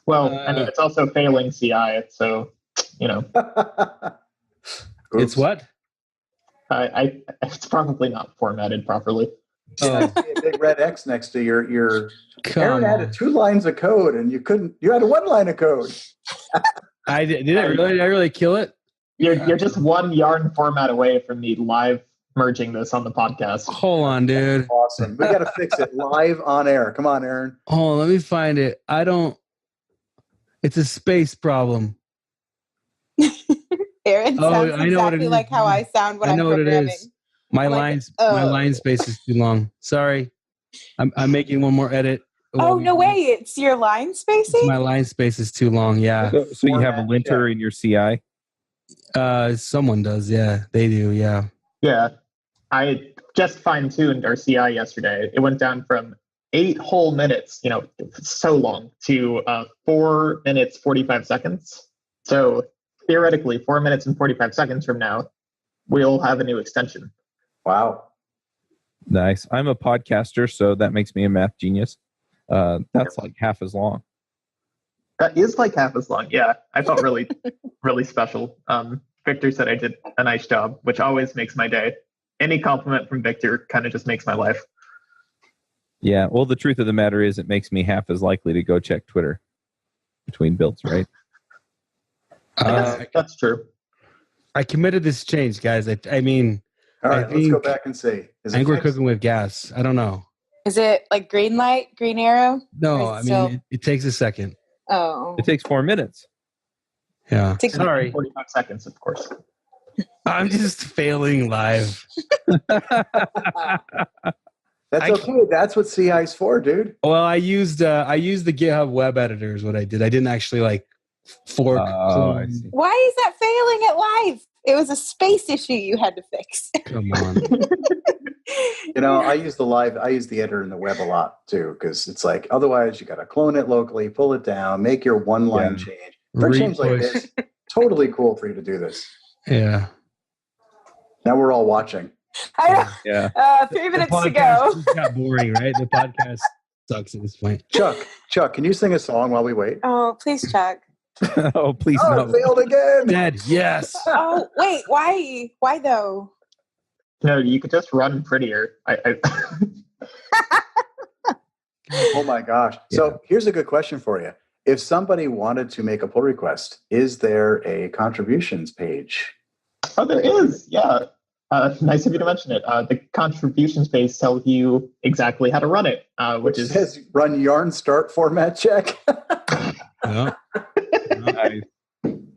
Well, I mean, it's also failing CI, so, you know. It's what? It's probably not formatted properly. I see a big red X next to your Aaron on. added 2 lines of code and you had 1 line of code. I did it really? Did I really kill it? You're just 1 yarn format away from me live merging this on the podcast. Hold on, dude. Awesome. We got to fix it live on air. Come on, Aaron. Hold on, let me find it. It's a space problem. Aaron sounds I know what it exactly is. like how I sound when I I'm know what it programming. is. My line space is too long. Sorry. I'm making one more edit. Oh, no way. It's your line spacing? My line space is too long, yeah. So you have a linter in your CI? Someone does, yeah. They do, yeah. Yeah. I just fine-tuned our CI yesterday. It went down from 8 whole minutes, so long, to 4 minutes, 45 seconds. So theoretically, 4 minutes and 45 seconds from now, we'll have a new extension. Wow. Nice. I'm a podcaster, so that makes me a math genius. That's like half as long. That is like half as long. Yeah. I felt really, really special. Victor said I did a nice job, which always makes my day. Any compliment from Victor kind of just makes my life. Yeah. Well, the truth of the matter is it makes me half as likely to go check Twitter between builds, right? That's true. I committed this change, guys. I mean, All right, let's go back and see. I think we're cooking with gas. I don't know. Is it like green light, green arrow? No, I mean, it takes a second. Oh. It takes 4 minutes. Yeah. Sorry. 45 seconds, of course. I'm just failing live. That's okay. That's what CI is for, dude. Well, I used the GitHub web editor is what I did. I didn't actually like fork. I see. Why is that failing at live? It was a space issue you had to fix. Come on. I use the editor in the web a lot too, because it's like otherwise you got to clone it locally, pull it down, make your 1 line change. For a change like this, totally cool for you to do this. Yeah. Now we're all watching. I know. Yeah. 3 minutes to go. It got boring, right? The podcast sucks at this point. Chuck, can you sing a song while we wait? Oh, please, Chuck. Oh, please Oh, no. it failed again. Dead. Yes. Oh, wait. Why? Why though? No, you could just run prettier. Oh my gosh. Yeah. So here's a good question for you. If somebody wanted to make a pull request, is there a contributions page? Oh, there is. Yeah. Nice of you to mention it. The contributions page tells you exactly how to run it, which says run yarn start format check. Yeah. Nice.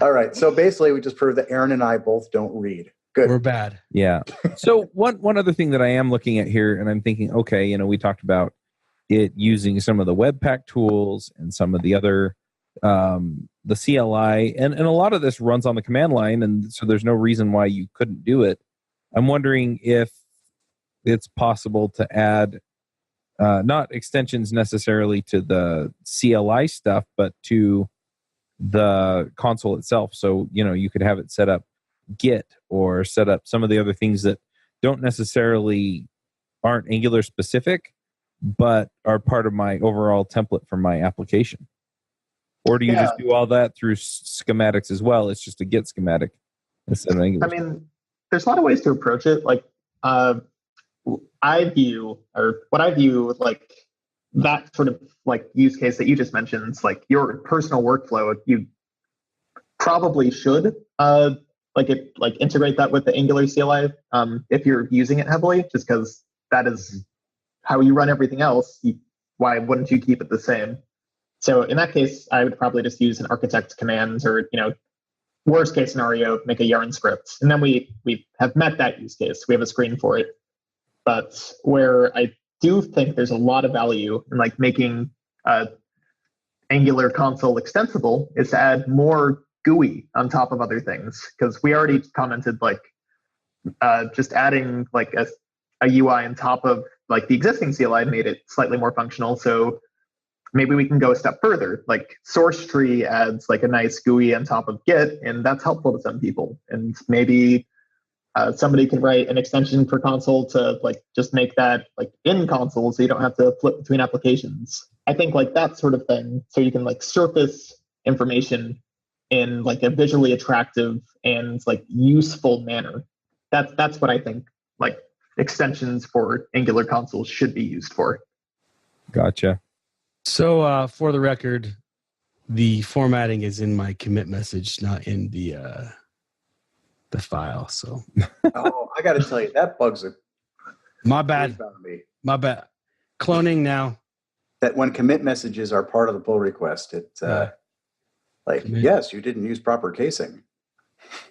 All right. So basically, we just proved that Aaron and I both don't read. Good. We're bad. Yeah. So one other thing that I am looking at here, and I'm thinking, okay, we talked about it using some of the Webpack tools and some of the other, the CLI, and a lot of this runs on the command line, and so there's no reason why you couldn't do it. I'm wondering if it's possible to add, not extensions necessarily to the CLI stuff, but to the console itself. So, you could have it set up Git or set up some of the other things that don't necessarily aren't Angular specific, but are part of my overall template for my application. Or do you just do all that through schematics as well? It's just a Git schematic instead of Angular. I mean, there's a lot of ways to approach it. Like, what I view like that sort of like use case that you just mentioned, it's like your personal workflow. You probably should integrate that with the Angular CLI if you're using it heavily, just because that is how you run everything else. Why wouldn't you keep it the same? So in that case, I would probably just use an architect command or, worst case scenario, make a yarn script. And then we have met that use case. We have a screen for it. But where I do think there's a lot of value in like making Angular console extensible is to add more GUI on top of other things, because we already commented like just adding like a UI on top of like the existing CLI made it slightly more functional. So maybe we can go a step further. Like source tree adds like a nice GUI on top of Git, and that's helpful to some people. And maybe somebody can write an extension for console to like just make that like in console, so you don't have to flip between applications. I think like that sort of thing, so you can like surface information in like a visually attractive and like useful manner. That's what I think like extensions for Angular console should be used for. Gotcha. So for the record, the formatting is in my commit message, not in the file. So Oh, I got to tell you, that bug's a my bad. me. My bad. Cloning now. That when commit messages are part of the pull request, it's like, yes, you didn't use proper casing.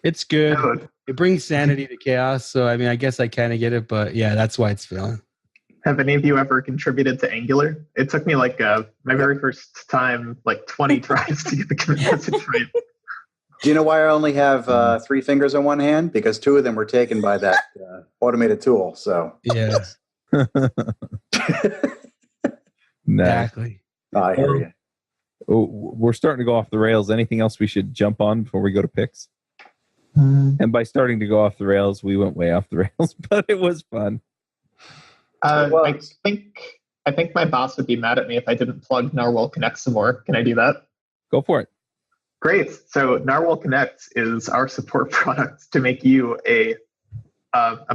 It's good. It brings sanity to chaos. So, I mean, I guess I kind of get it, but yeah, that's why it's failing. Have any of you ever contributed to Angular? It took me like my very first time, like 20 tries to get the commit message right. Do you know why I only have 3 fingers on one hand? Because 2 of them were taken by that automated tool. So yeah, exactly. I hear you. Oh, we're starting to go off the rails. Anything else we should jump on before we go to picks? And by starting to go off the rails, we went way off the rails, but it was fun. I think my boss would be mad at me if I didn't plug NRWL Connect some more. Can I do that? Go for it. Great. So NRWL Connect is our support product to make you a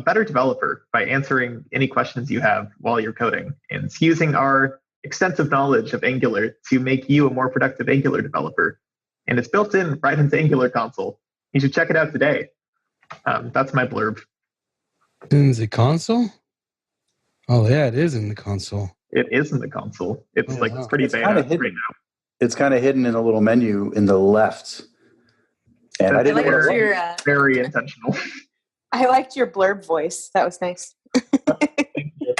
better developer by answering any questions you have while you're coding. And it's using our extensive knowledge of Angular to make you a more productive Angular developer. And it's built in right into Angular console. You should check it out today. That's my blurb. In the console? Oh, yeah, it is in the console. It is in the console. It's pretty beta right now. It's kind of hidden in a little menu in the left. And I didn't know your, very intentional. I liked your blurb voice. That was nice. Thank you.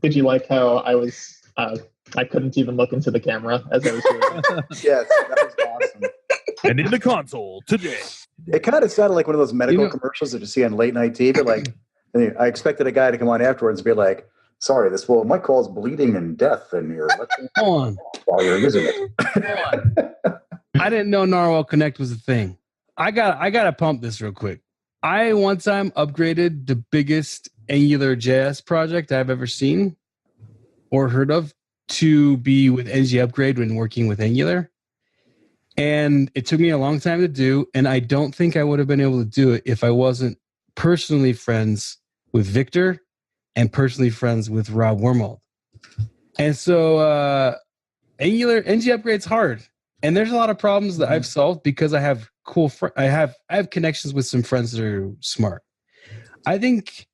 Did you like how I was? I couldn't even look into the camera as I was doing. Yes, that was awesome. And in the console today. It kind of sounded like one of those medical commercials that you see on late night TV. Like, I expected a guy to come on afterwards and be like, "Sorry, this will might cause bleeding and death in your on while you're using it." I didn't know NRWL Connect was a thing. I gotta pump this real quick. I one time upgraded the biggest AngularJS project I've ever seen or heard of to be with NG Upgrade when working with Angular. And it took me a long time to do, and I don't think I would have been able to do it if I wasn't personally friends with Victor and personally friends with Rob Wormold. And so Angular NG Upgrade's hard. And there's a lot of problems that I've solved because I have I have connections with some friends that are smart. I think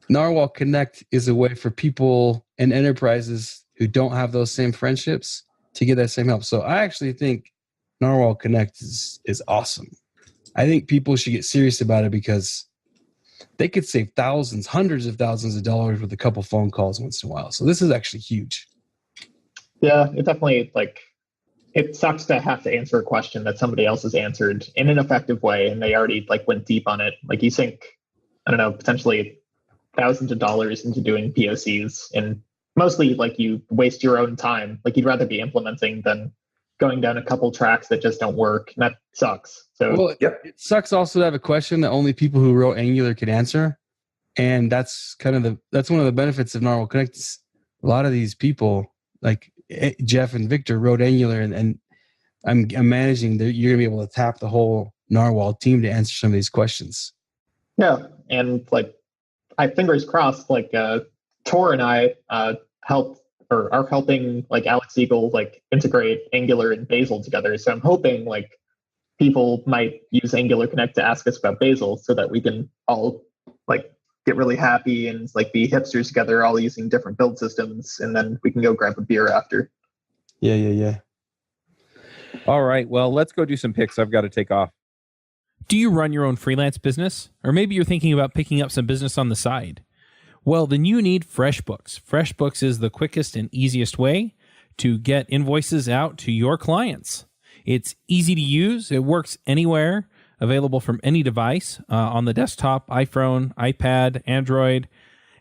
NRWL Connect is a way for people and enterprises who don't have those same friendships to get that same help. So I actually think NRWL Connect is awesome. I think people should get serious about it because they could save thousands, hundreds of thousands of dollars with a couple phone calls once in a while. So this is actually huge. Yeah, it definitely it sucks to have to answer a question that somebody else has answered in an effective way, and they already went deep on it. Like you sink, I don't know, potentially thousands of dollars into doing POCs, and mostly you waste your own time. Like you'd rather be implementing than going down a couple tracks that just don't work. And that sucks. So It sucks also to have a question that only people who wrote Angular can answer. And that's that's one of the benefits of NRWL Connect. A lot of these people like Jeff and Victor wrote Angular, and I'm managing that you're gonna be able to tap the whole NRWL team to answer some of these questions. Yeah. And I fingers crossed, Tor and I are helping Alex Eagle integrate Angular and Bazel together. So I'm hoping people might use Angular Connect to ask us about Bazel so that we can all get really happy and be hipsters together, all using different build systems, and then we can go grab a beer after. Yeah. All right. Well, let's go do some picks. I've got to take off. Do you run your own freelance business? Or maybe you're thinking about picking up some business on the side? Well, then you need FreshBooks. FreshBooks is the quickest and easiest way to get invoices out to your clients. It's easy to use. It works anywhere, available from any device on the desktop, iPhone, iPad, Android,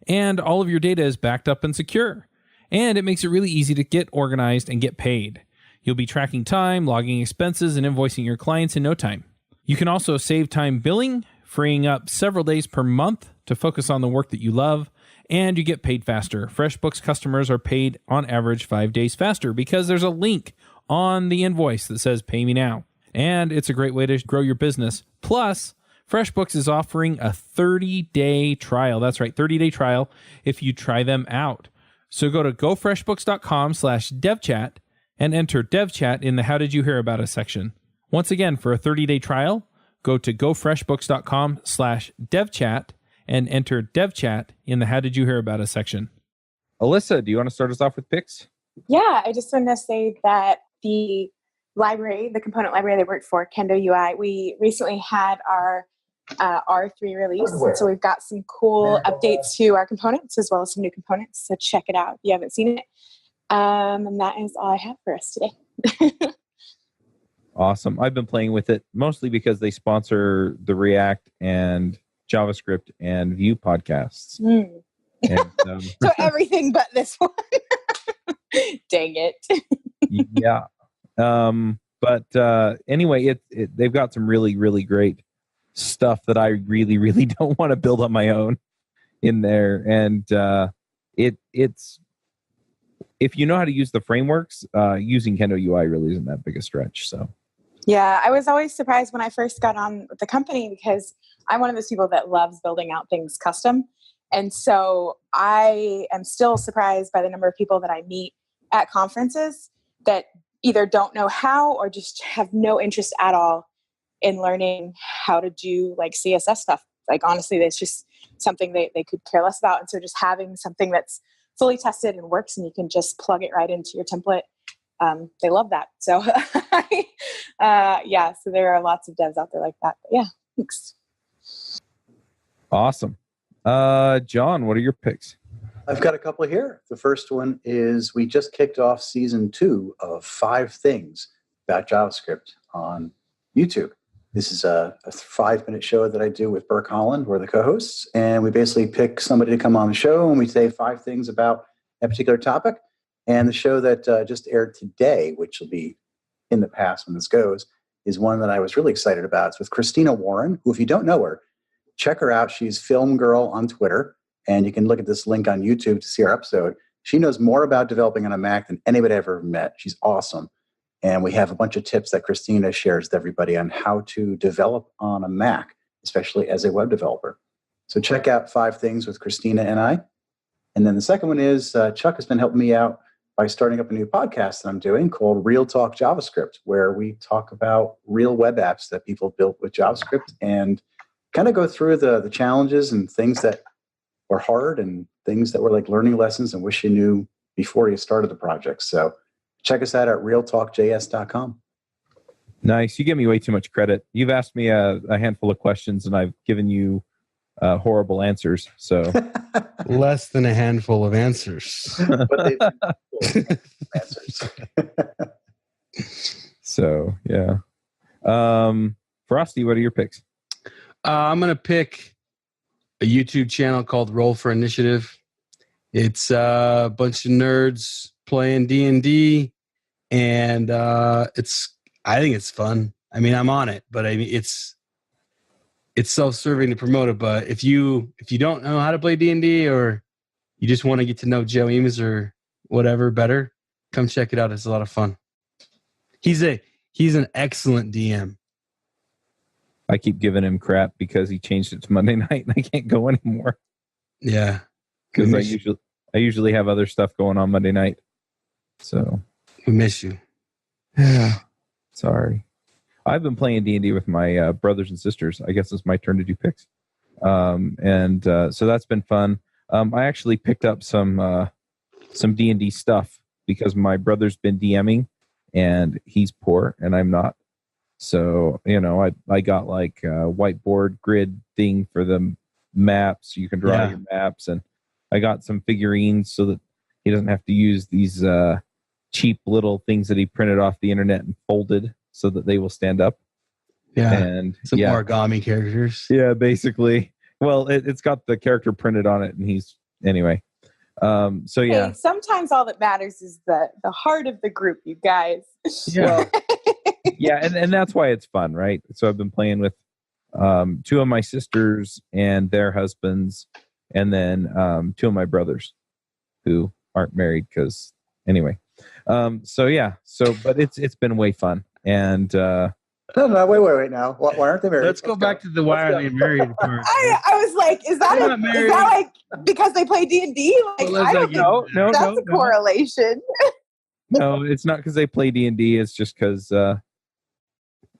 and all of your data is backed up and secure. And it makes it really easy to get organized and get paid. You'll be tracking time, logging expenses, and invoicing your clients in no time. You can also save time billing, freeing up several days per month to focus on the work that you love, and you get paid faster. FreshBooks customers are paid on average 5 days faster because there's a link on the invoice that says pay me now. And it's a great way to grow your business. Plus, FreshBooks is offering a 30-day trial. That's right, 30-day trial if you try them out. So go to gofreshbooks.com/devchat and enter devchat in the How Did You Hear About Us section. Once again, for a 30-day trial, go to gofreshbooks.com/devchat and enter devchat in the How Did You Hear About Us section. Alyssa, do you want to start us off with picks? Yeah, I just wanted to say that the library, the component library that I worked for, Kendo UI, we recently had our R3 release. So we've got some cool updates to our components as well as some new components. So check it out if you haven't seen it. And that is all I have for us today. Awesome. I've been playing with it mostly because they sponsor the React and JavaScript and Vue podcasts. Mm. And, So everything but this one. Dang it. Yeah. But anyway, they've got some really, really great stuff that I really, really don't want to build on my own in there. And it's if you know how to use the frameworks, using Kendo UI really isn't that big a stretch. So yeah, I was always surprised when I first got on with the company because I'm one of those people that loves building out things custom. And so I am still surprised by the number of people that I meet at conferences that either don't know how or just have no interest at all in learning how to do like CSS stuff. Like honestly, that's just something they could care less about. And so just having something that's fully tested and works and you can just plug it right into your template, they love that. So yeah, so there are lots of devs out there like that. But yeah, thanks. awesome. John, what are your picks? I've got a couple here. The first one is we just kicked off season 2 of 5 Things About JavaScript on YouTube. This is a 5-minute show that I do with Burke Holland. We're the co-hosts, and we basically pick somebody to come on the show, and we say 5 things about a particular topic. And the show that just aired today, which will be in the past when this goes, is one that I was really excited about. It's with Christina Warren, who, if you don't know her, check her out. She's Film Girl on Twitter, and you can look at this link on YouTube to see our episode. She knows more about developing on a Mac than anybody I've ever met. She's awesome. And we have a bunch of tips that Christina shares with everybody on how to develop on a Mac, especially as a web developer. So check out 5 Things with Christina and I. And then the second one is Chuck has been helping me out by starting up a new podcast that I'm doing called Real Talk JavaScript, where we talk about real web apps that people built with JavaScript and kind of go through the challenges and things that were hard and things that were like learning lessons and wish you knew before you started the project. So check us out at realtalkjs.com. Nice. You give me way too much credit. You've asked me a handful of questions and I've given you horrible answers. So Less than a handful of answers. But they've been answers. So yeah. Frosty, what are your picks? I'm going to pick a YouTube channel called Roll for Initiative. It's a bunch of nerds playing D&D, and I think it's fun. I mean, I'm on it, but I mean, it's self-serving to promote it. But if you don't know how to play D&D, or you just want to get to know Joe Eames or whatever better, come check it out. It's a lot of fun. He's an excellent DM. I keep giving him crap because he changed it to Monday night and I can't go anymore. Yeah, Because I usually have other stuff going on Monday night. So we miss you. Yeah. Sorry. I've been playing D&D with my brothers and sisters. I guess it's my turn to do picks. So that's been fun. I actually picked up some D&D stuff because my brother's been DMing and he's poor and I'm not. So, I got like a whiteboard grid thing for the maps. You can draw your maps, and I got some figurines so that he doesn't have to use these cheap little things that he printed off the internet and folded so that they will stand up. Yeah. And some origami characters. Yeah, basically. Well, it's got the character printed on it, and he's anyway. So yeah. Hey, sometimes all that matters is the heart of the group, you guys. Yeah. Yeah, and that's why it's fun, right? So I've been playing with two of my sisters and their husbands, and then two of my brothers who aren't married because anyway. So yeah. So but it's been way fun. And No, wait now. Why aren't they married? Let's go back to the why are they married part. I was like, is that like because they play D&D? Like, Well, I don't think that's a correlation. No, it's not because they play D&D. It's just because they're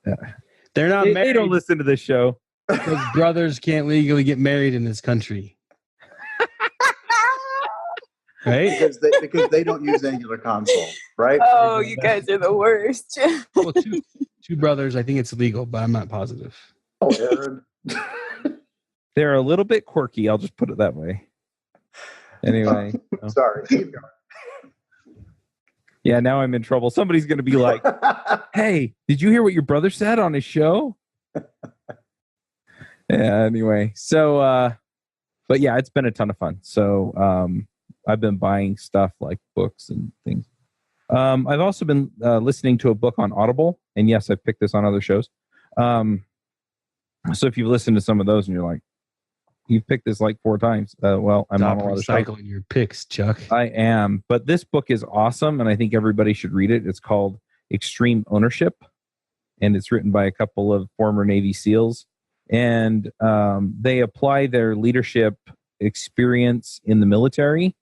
not married. They don't listen to this show. Because brothers can't legally get married in this country. Right? Because they don't use Angular console, right? Oh, you guys are the worst. Well, two brothers, I think it's legal, but I'm not positive. Oh, Aaron. They're a little bit quirky. I'll just put it that way. Anyway. Sorry. Keep going. Yeah, now I'm in trouble. Somebody's going to be like, hey, did you hear what your brother said on his show? Yeah, anyway. So, but yeah, it's been a ton of fun. So, I've been buying stuff like books and things. I've also been listening to a book on Audible. And yes, I've picked this on other shows. So if you've listened to some of those and you're like, you've picked this like 4 times. Well, I'm Stop on a lot of recycling your picks, Chuck. I am. But this book is awesome, and I think everybody should read it. It's called Extreme Ownership, and it's written by a couple of former Navy SEALs. And they apply their leadership experience in the military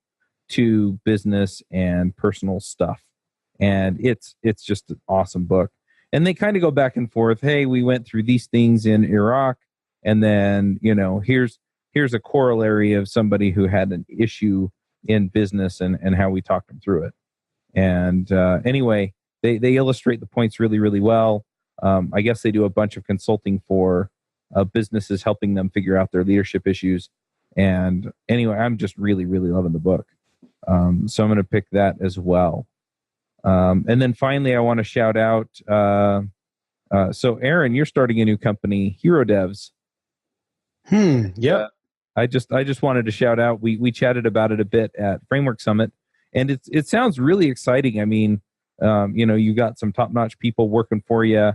to business and personal stuff. And it's just an awesome book. And they kind of go back and forth. Hey, we went through these things in Iraq, and then, here's a corollary of somebody who had an issue in business and how we talked them through it. And anyway, they illustrate the points really, really well. I guess they do a bunch of consulting for businesses, helping them figure out their leadership issues. And anyway, I'm just really, really loving the book. So I'm going to pick that as well. And then finally, I want to shout out. So Aaron, you're starting a new company, Hero Devs. Yep. I just wanted to shout out. We chatted about it a bit at Framework Summit, and it sounds really exciting. I mean, you got some top-notch people working for you,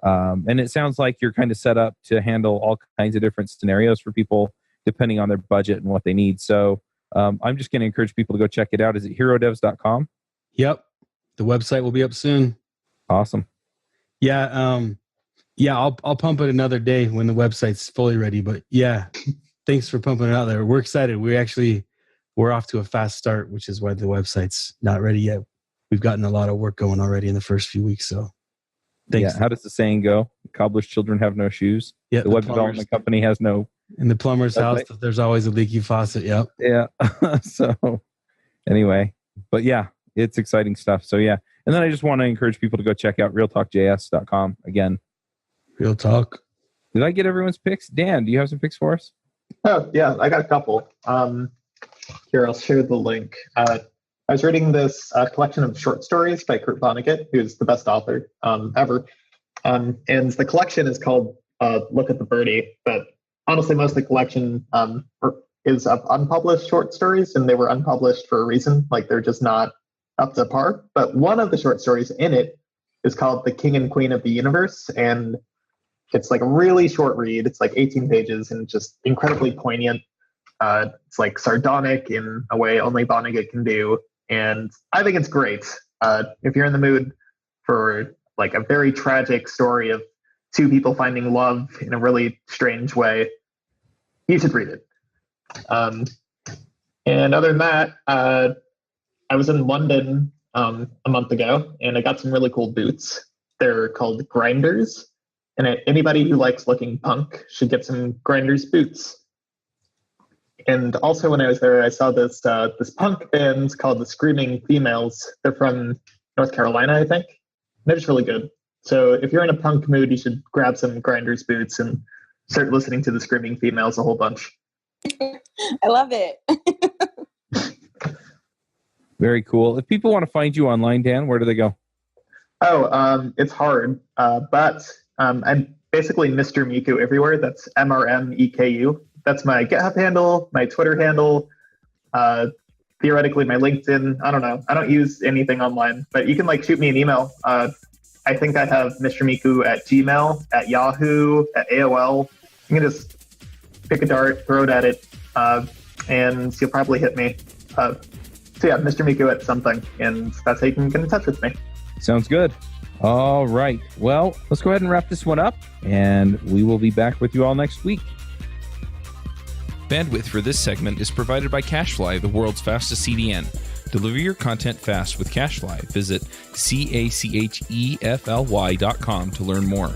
and it sounds like you're kind of set up to handle all kinds of different scenarios for people depending on their budget and what they need. So I'm just going to encourage people to go check it out. Is it herodevs.com? Yep. The website will be up soon. Awesome. Yeah. I'll pump it another day when the website's fully ready. But yeah, thanks for pumping it out there. We're excited. We're off to a fast start, which is why the website's not ready yet. We've gotten a lot of work going already in the first few weeks. So thanks. Yeah. How does the saying go? Cobbler's children have no shoes. Yeah. The web development company has no. In the plumber's house, there's always a leaky faucet. Yep. Yeah. So anyway, but yeah, it's exciting stuff. So yeah. And then I just want to encourage people to go check out realtalkjs.com again. Real talk. Did I get everyone's picks? Dan, do you have some picks for us? Oh, yeah, I got a couple. Here, I'll share the link. I was reading this collection of short stories by Kurt Vonnegut, who's the best author ever. And the collection is called Look at the Birdie. But honestly, most of the collection is of unpublished short stories, and they were unpublished for a reason. Like, they're just not up to par. But one of the short stories in it is called The King and Queen of the Universe. And it's like a really short read. It's like 18 pages and just incredibly poignant. It's like sardonic in a way only Vonnegut can do. And I think it's great. If you're in the mood for like a very tragic story of two people finding love in a really strange way, you should read it. And other than that, I was in London a month ago, and I got some really cool boots. They're called Grinders. And anybody who likes looking punk should get some Grinders boots. And also when I was there, I saw this punk band called the Screaming Females. They're from North Carolina, I think. They're just really good. So if you're in a punk mood, you should grab some Grinders boots and start listening to the Screaming Females a whole bunch. I love it. Very cool. If people want to find you online, Dan, where do they go? It's hard, but I'm basically Mr. Miku everywhere. That's MRMEKU. That's my GitHub handle, my Twitter handle, theoretically my LinkedIn. I don't know. I don't use anything online, but you can shoot me an email. I think I have Mr. Miku at Gmail, at Yahoo, at AOL. You can just pick a dart, throw it at it, and you'll probably hit me. So yeah, Mr. Miku at something, and that's how you can get in touch with me. Sounds good. All right. Well, let's go ahead and wrap this one up, and we will be back with you all next week. Bandwidth for this segment is provided by CacheFly, the world's fastest CDN. Deliver your content fast with CacheFly. Visit CACHEFLY.com to learn more.